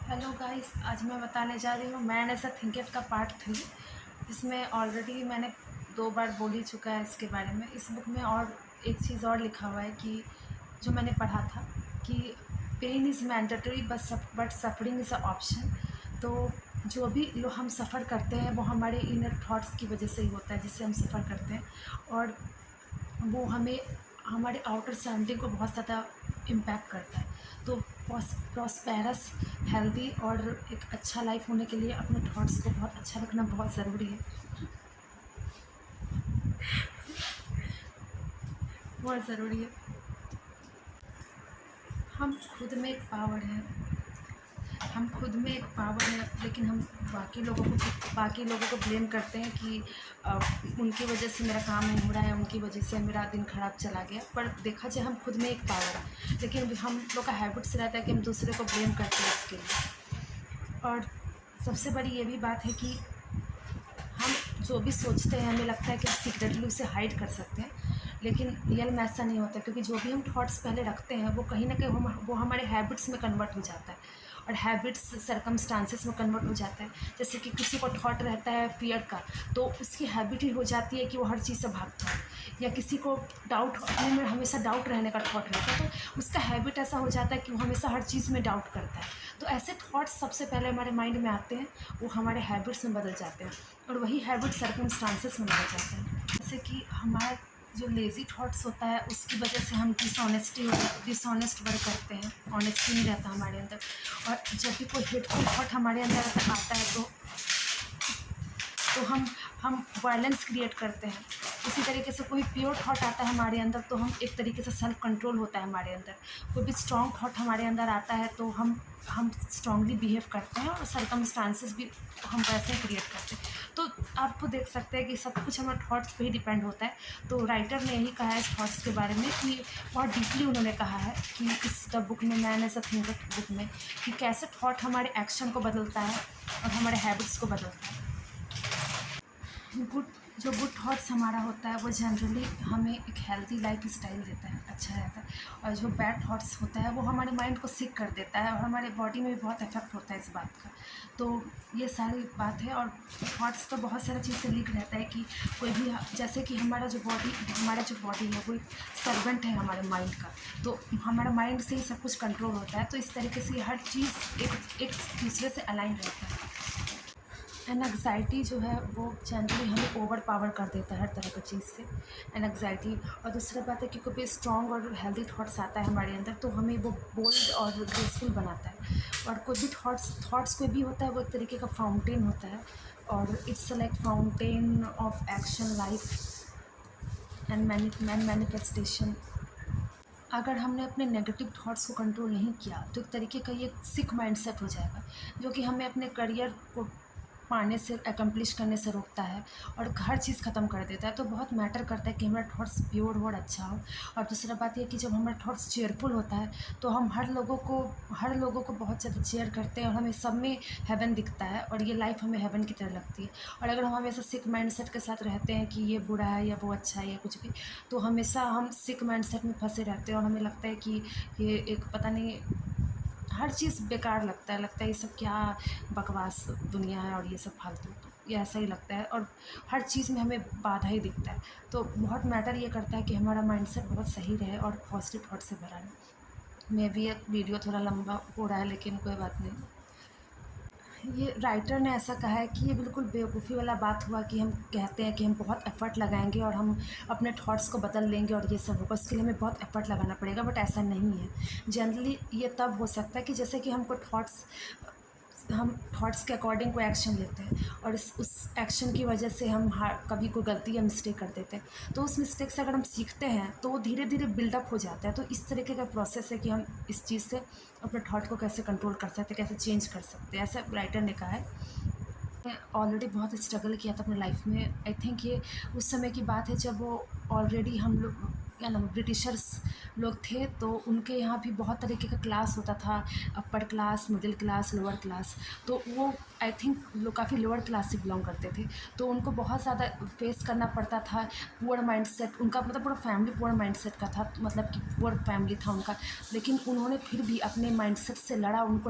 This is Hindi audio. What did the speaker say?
हेलो गाइस, आज मैं बताने जा रही हूँ मैन एज़ अ थिंकर का पार्ट 3। इसमें ऑलरेडी मैंने 2 बार बोल ही चुका है इसके बारे में। इस बुक में और एक चीज़ और लिखा हुआ है कि जो मैंने पढ़ा था कि pain is mandatory but suffering is a option. तो जो भी हम सफ़र करते हैं वो हमारे इनर थॉट्स की वजह से ही होता है, जिससे हम सफ़र करते हैं, और वो हमें हमारे आउटर सराउंडिंग को बहुत ज़्यादा इम्पैक्ट करता है। तो प्रॉस्पेरस, हेल्दी और एक अच्छा लाइफ होने के लिए अपने थॉट्स को बहुत अच्छा रखना बहुत ज़रूरी है, बहुत ज़रूरी है। हम खुद में एक पावर है, लेकिन हम बाकी लोगों को ब्लेम करते हैं कि उनकी वजह से मेरा काम नहीं हो रहा है, उनकी वजह से मेरा दिन ख़राब चला गया। पर देखा जाए हम खुद में एक पावर है, लेकिन हम लोग का हैबिट से रहता है कि हम दूसरे को ब्लेम करते हैं इसके लिए। और सबसे बड़ी ये भी बात है कि हम जो भी सोचते हैं हमें लगता है कि सीक्रेटली उसे हाइड कर सकते हैं, लेकिन रियल में ऐसा नहीं होता, क्योंकि जो भी हम थॉट्स पहले रखते हैं वो कहीं ना कहीं वो हमारे हैबिट्स में कन्वर्ट हो जाता है, और हैबिट्स सर्कमस्टांसेस में कन्वर्ट हो जाता है। जैसे कि किसी को थॉट रहता है फियर का, तो उसकी हैबिट ही हो जाती है कि वो हर चीज़ से भागता है। या किसी को डाउट, अपने में हमेशा डाउट रहने का थॉट रहता है, तो उसका हैबिट ऐसा हो जाता है कि वो हमेशा हर चीज़ में डाउट करता है। तो ऐसे थॉट्स सबसे पहले हमारे माइंड में आते हैं, वो हमारे हैबिट्स में बदल जाते हैं, और वही हैबिट सर्कमस्टांसेस में बदल जाते हैं। जैसे कि हमारा जो लेज़ी थॉट्स होता है उसकी वजह से हम डिसऑनेस्ट वर्क करते हैं, ऑनेस्टी नहीं रहता हमारे अंदर। और जब भी कोई हेटफुल थॉट हमारे अंदर आता है तो हम वायलेंस क्रिएट करते हैं। इसी तरीके से कोई प्योर थॉट आता है हमारे अंदर तो हम एक तरीके से सेल्फ कंट्रोल होता है हमारे अंदर। कोई भी स्ट्रॉन्ग थॉट हमारे अंदर आता है तो हम स्ट्रांगली बिहेव करते हैं, और सर्कमस्टांसेस भी हम वैसे ही क्रिएट करते हैं। तो आपको देख सकते हैं कि सब कुछ हमारे थॉट्स पे ही डिपेंड होता है। तो राइटर ने यही कहा है इस थॉट्स के बारे में, कि बहुत डीपली उन्होंने कहा है कि इस द बुक में, man as a thinker book में, कि कैसे थॉट हमारे एक्शन को बदलता है और हमारे हैबिट्स को बदलता है। जो गुड थॉट्स हमारा होता है वो जनरली हमें एक हेल्दी लाइफ स्टाइल देता है, अच्छा रहता है। और जो बैड थॉट्स होता है वो हमारे माइंड को सिक कर देता है, और हमारे बॉडी में भी बहुत इफेक्ट होता है इस बात का। तो ये सारी बात है। और थॉट्स तो बहुत सारी चीज़ से लिंक रहता है कि कोई भी, जैसे कि हमारा जो बॉडी है वो एक सर्वेंट है हमारे माइंड का, तो हमारा माइंड से ही सब कुछ कंट्रोल होता है। तो इस तरीके से हर चीज़ एक दूसरे से अलाइन रहता है। एंग्जाइटी जो है वो जनरली हमें ओवर पावर कर देता है हर तरह की चीज़ से, एंग्जाइटी। और दूसरी बात है कि कोई भी स्ट्रॉन्ग और हेल्दी थॉट्स आता है हमारे अंदर तो हमें वो बोल्ड और ग्रेसफुल बनाता है। और कोई भी थॉट्स कोई भी होता है वो एक तरीके का फाउंटेन होता है, और it's like fountain of action, life and manifestation. अगर हमने अपने नेगेटिव थॉट्स को कंट्रोल नहीं किया तो एक तरीके का ये सिक माइंडसेट हो जाएगा, जो कि हमें अपने करियर को पाने से, एकम्प्लिश करने से रोकता है, और हर चीज़ ख़त्म कर देता है। तो बहुत मैटर करता है कि हमारा थॉट्स प्योर हो और अच्छा हो। और दूसरा बात ये कि जब हमारा थॉट्स चेयरफुल होता है तो हम हर लोगों को बहुत ज़्यादा चेयर करते हैं, और हमें सब में हेवन दिखता है, और ये लाइफ हमें हेवन की तरह लगती है। और अगर हम हमेशा सिक माइंडसेट के साथ रहते हैं कि ये बुरा है या वो अच्छा है या कुछ भी, तो हमेशा हम सिक माइंडसेट में फंसे रहते हैं, और हमें लगता है कि ये एक पता नहीं, हर चीज़ बेकार लगता है ये सब क्या बकवास दुनिया है, और ये सब फालतू, तो ये ऐसा ही लगता है। और हर चीज़ में हमें बाधा ही दिखता है। तो बहुत मैटर ये करता है कि हमारा माइंडसेट बहुत सही रहे और पॉजिटिव थॉट से भरा रहे। मे बी ये वीडियो थोड़ा लंबा हो रहा है, लेकिन कोई बात नहीं। ये राइटर ने ऐसा कहा है कि ये बिल्कुल बेवकूफ़ी वाला बात हुआ कि हम कहते हैं कि हम बहुत एफ़र्ट लगाएंगे और हम अपने थॉट्स को बदल लेंगे, और ये सब होगा, उसके लिए हमें बहुत एफ़र्ट लगाना पड़ेगा। बट ऐसा नहीं है। जनरली ये तब हो सकता है कि जैसे कि हम थॉट्स के अकॉर्डिंग कोई एक्शन लेते हैं, और उस एक्शन की वजह से हम कभी कोई गलती या मिस्टेक कर देते हैं, तो उस मिस्टेक से अगर हम सीखते हैं तो वो धीरे धीरे बिल्डअप हो जाता है। तो इस तरीके का प्रोसेस है कि हम इस चीज़ से अपने थॉट को कैसे कंट्रोल कर सकते हैं, कैसे चेंज कर सकते हैं, ऐसा राइटर ने कहा है। मैं ऑलरेडी बहुत स्ट्रगल किया था अपनी लाइफ में। आई थिंक ये उस समय की बात है जब वो ऑलरेडी हम लोग, क्या नाम, ब्रिटिशर्स लोग थे, तो उनके यहाँ भी बहुत तरीके का क्लास होता था, upper class, middle class, lower class. तो वो आई थिंक लोग काफ़ी लोअर क्लास से बिलोंग करते थे, तो उनको बहुत ज़्यादा फेस करना पड़ता था पुअर माइंडसेट उनका, मतलब पूरा फैमिली पुअर माइंडसेट का था, मतलब कि पुअर फैमिली था उनका। लेकिन उन्होंने फिर भी अपने माइंडसेट से लड़ा। उनको